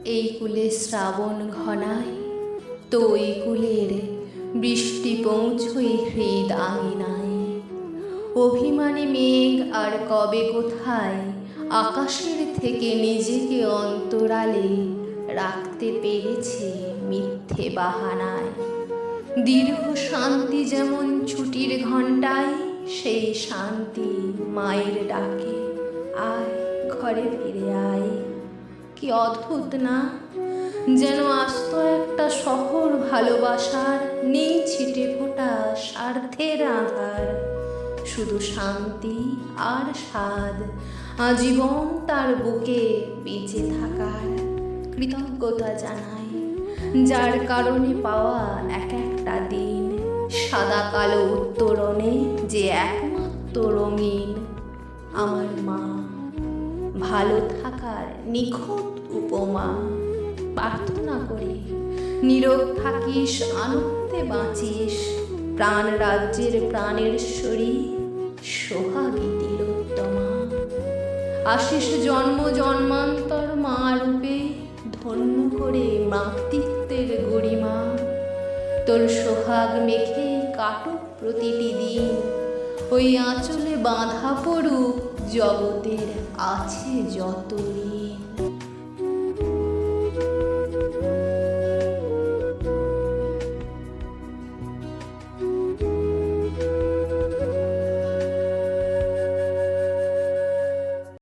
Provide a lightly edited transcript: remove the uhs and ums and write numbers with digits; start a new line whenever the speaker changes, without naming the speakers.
এই কুলে শ্রাবণ ঘনায়, তো ওই কুলের বৃষ্টি পৌঁছই হৃদ আঙিনায়। অভিমানী মেঘ আর কবে কোথায় আকাশের থেকে নিজেকে অন্তরালে রাখতে পেরেছে মিথ্যে বাহানায়। দীর্ঘ শান্তি যেমন ছুটির ঘণ্টায়, সেই শান্তি মায়ের ডাকে, আয় ঘরে ফিরে আয়। কি অদ্ভুত না, যেন আস্ত একটা শহর ভালোবাসার, নেই ছিটে ফোটা স্বার্থের আধার, শুধু শান্তি আর স্বাদ আজীবন তার বুকে বেঁচে থাকার। কৃতজ্ঞতা জানাই যার কারণে পাওয়া এক একটা দিন, সাদা কালো উত্তরণে যে একমাত্র রঙিন। আমার মা, ভালো থাকার নিখুঁত উপমা। প্রার্থনা করি নীরব থাকিস, আনন্দে বাঁচিস, প্রাণ রাজ্যের প্রাণেশ্বরী সোহাগী তিলোত্তমা। আশিস জন্ম জন্মান্তর মা রূপে, ধন্য করে মাতৃত্বের গরিমা। তোর সোহাগ মেখে কাটুক প্রতিটি দিন, ওই আঁচলে বাঁধা পড়ুক জগতের আছে যত ঋণ।